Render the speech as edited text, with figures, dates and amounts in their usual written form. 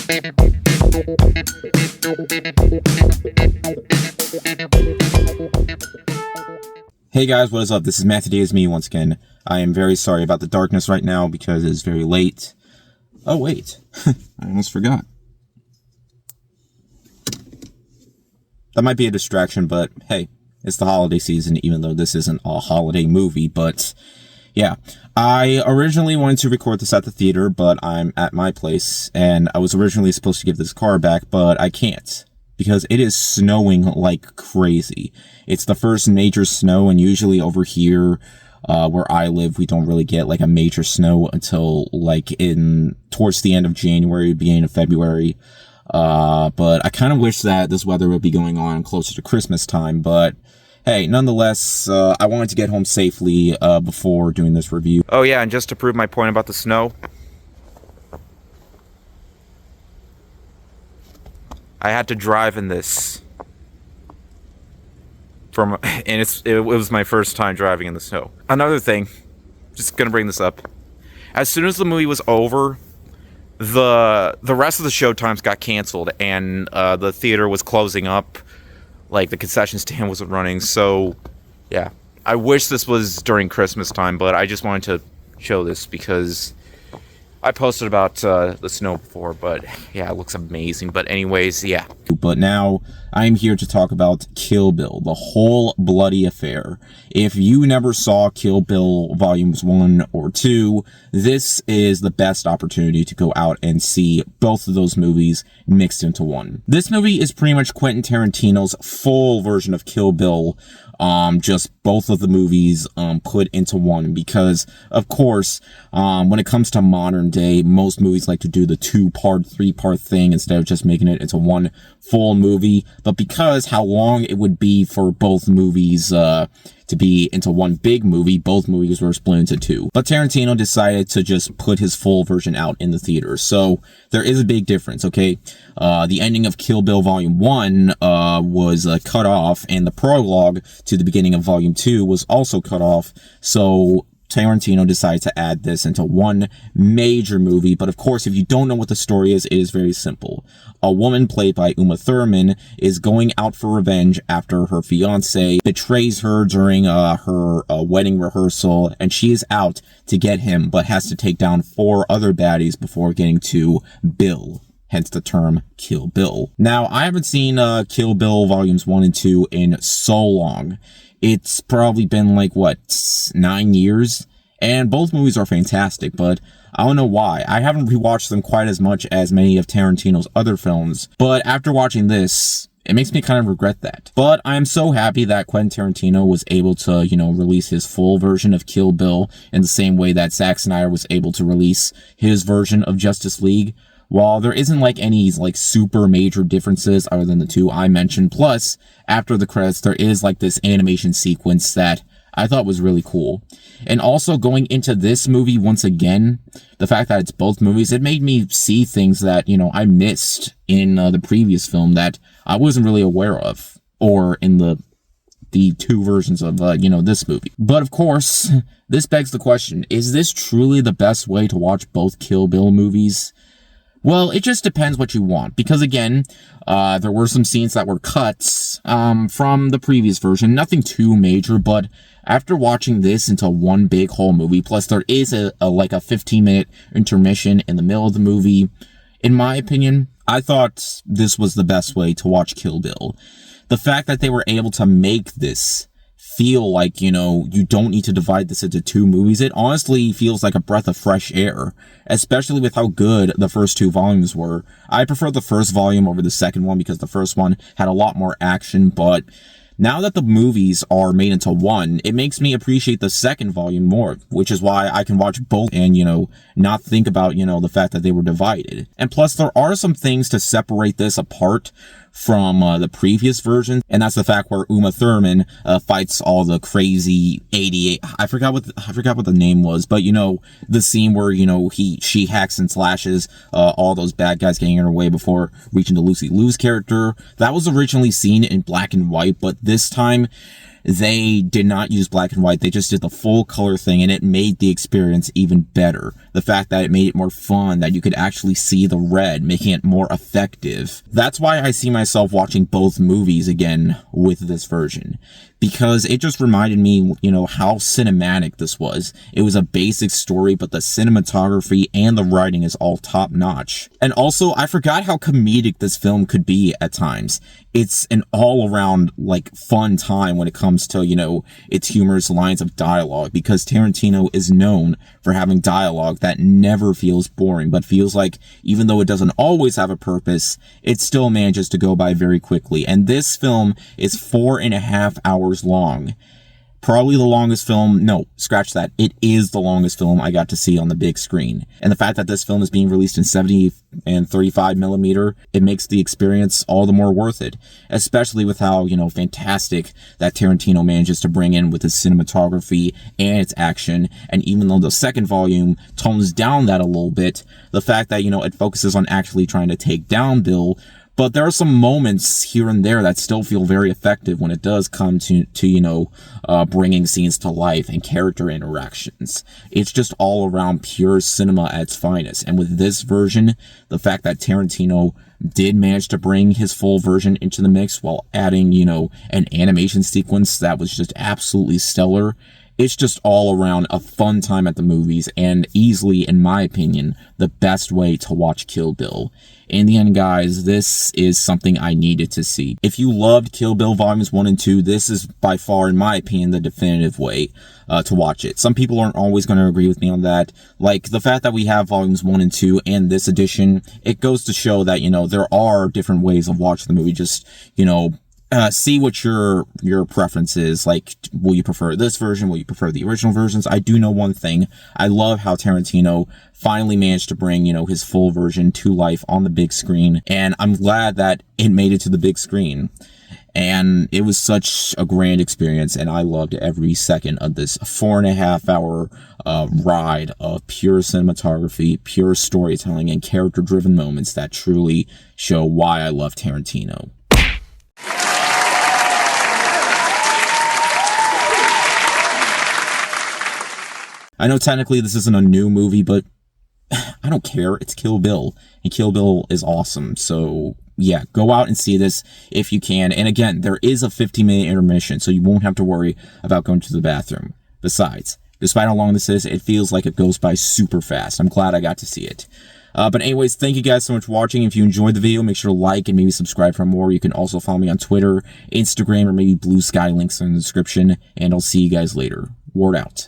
Hey guys, what is up? This is Matthew Days Me once again. I am very sorry about the darkness right now because it's very late. Oh wait, I almost forgot. That might be a distraction, but hey, it's the holiday season, even though this isn't a holiday movie, but yeah. I originally wanted to record this at the theater, but I'm at my place, and I was originally supposed to give this car back, but I can't. Because it is snowing like crazy. It's the first major snow, and usually over here, where I live, we don't really get like a major snow until like towards the end of January, beginning of February. But I kind of wish that this weather would be going on closer to Christmas time, but hey, nonetheless, I wanted to get home safely, before doing this review. Oh yeah, and just to prove my point about the snow, I had to drive in this it was my first time driving in the snow. Another thing, just gonna bring this up. As soon as the movie was over, the rest of the show times got canceled, and the theater was closing up. Like, the concession stand wasn't running, so yeah. I wish this was during Christmas time, but I just wanted to show this because I posted about the snow before, but yeah, it looks amazing. But anyways, yeah. But now I'm here to talk about Kill Bill, the whole bloody affair. If you never saw Kill Bill Volumes 1 or 2, this is the best opportunity to go out and see both of those movies mixed into one. This movie is pretty much Quentin Tarantino's full version of Kill Bill, just both of the movies put into one, because of course when it comes to modern day, most movies like to do the 2-part, 3-part thing instead of just making it into one full movie. But because how long it would be for both movies to be into one big movie, both movies were split into two. But Tarantino decided to just put his full version out in the theaters. So there is a big difference, okay? The ending of Kill Bill Volume 1 was cut off, and the prologue to the beginning of Volume 2 was also cut off. So Tarantino decided to add this into one major movie. But of course, if you don't know what the story is, it is very simple. A woman played by Uma Thurman is going out for revenge after her fiance betrays her during her wedding rehearsal, and she is out to get him, but has to take down 4 other baddies before getting to Bill. Hence the term Kill Bill. Now, I haven't seen Kill Bill Volumes 1 and 2 in so long. It's probably been like, what, 9 years? And both movies are fantastic, but I don't know why. I haven't rewatched them quite as much as many of Tarantino's other films, but after watching this, it makes me kind of regret that. But I'm so happy that Quentin Tarantino was able to, release his full version of Kill Bill in the same way that Zack Snyder was able to release his version of Justice League. While there isn't like any like super major differences other than the two I mentioned, plus after the credits there is like this animation sequence that I thought was really cool. And also going into this movie once again, the fact that it's both movies, it made me see things that, I missed in the previous film that I wasn't really aware of, or in the 2 versions of, this movie. But of course, this begs the question, is this truly the best way to watch both Kill Bill movies? Well, it just depends what you want, because again, there were some scenes that were cuts from the previous version, nothing too major, but after watching this into one big whole movie, plus there is a 15-minute intermission in the middle of the movie, in my opinion, I thought this was the best way to watch Kill Bill. The fact that they were able to make this feel like, you don't need to divide this into 2 movies. It honestly feels like a breath of fresh air, especially with how good the first 2 volumes were. I prefer the first volume over the second one because the first one had a lot more action, but now that the movies are made into one, it makes me appreciate the second volume more, which is why I can watch both and, not think about, the fact that they were divided. And plus, there are some things to separate this apart from the previous version, and that's the fact where Uma Thurman fights all the crazy 88. I forgot what the name was, but the scene where she hacks and slashes all those bad guys getting in her way before reaching to Lucy Liu's character. That was originally seen in black and white, but this time they did not use black and white. They just did the full color thing, and it made the experience even better. The fact that it made it more fun, that you could actually see the red, making it more effective. That's why I see myself watching both movies again with this version, because it just reminded me, you know, how cinematic this was. It was a basic story, but the cinematography and the writing is all top notch. And also, I forgot how comedic this film could be at times. It's an all-around, like, fun time when it comes to, you know, its humorous lines of dialogue, because Tarantino is known for having dialogue that never feels boring, but feels like, even though it doesn't always have a purpose, it still manages to go by very quickly. And this film is 4.5 hours long. Probably the longest film, no, scratch that. It is the longest film I got to see on the big screen. And the fact that this film is being released in 70 and 35 millimeter, it makes the experience all the more worth it. Especially with how, you know, fantastic that Tarantino manages to bring in with his cinematography and its action. And even though the second volume tones down that a little bit, the fact that, you know, it focuses on actually trying to take down Bill, but there are some moments here and there that still feel very effective when it does come to you know, bringing scenes to life and character interactions. It's just all around pure cinema at its finest. And with this version, the fact that Tarantino did manage to bring his full version into the mix while adding, you know, an animation sequence that was just absolutely stellar. It's just all around a fun time at the movies, and easily, in my opinion, the best way to watch Kill Bill. In the end, guys, this is something I needed to see. If you loved Kill Bill Volumes 1 and 2, this is by far, in my opinion, the definitive way to watch it. Some people aren't always going to agree with me on that. Like, the fact that we have Volumes 1 and 2 and this edition, it goes to show that, you know, there are different ways of watching the movie. Just, you know, see what your preference is. Like, will you prefer this version? Will you prefer the original versions? I do know one thing. I love how Tarantino finally managed to bring, you know, his full version to life on the big screen. And I'm glad that it made it to the big screen. And it was such a grand experience, and I loved every second of this 4.5 hour ride of pure cinematography, pure storytelling, and character-driven moments that truly show why I love Tarantino. I know technically this isn't a new movie, but I don't care. It's Kill Bill, and Kill Bill is awesome. So yeah, go out and see this if you can. And again, there is a 15-minute intermission, so you won't have to worry about going to the bathroom. Besides, despite how long this is, it feels like it goes by super fast. I'm glad I got to see it. But anyways, thank you guys so much for watching. If you enjoyed the video, make sure to like and maybe subscribe for more. You can also follow me on Twitter, Instagram, or maybe Blue Sky, links in the description. And I'll see you guys later. Word out.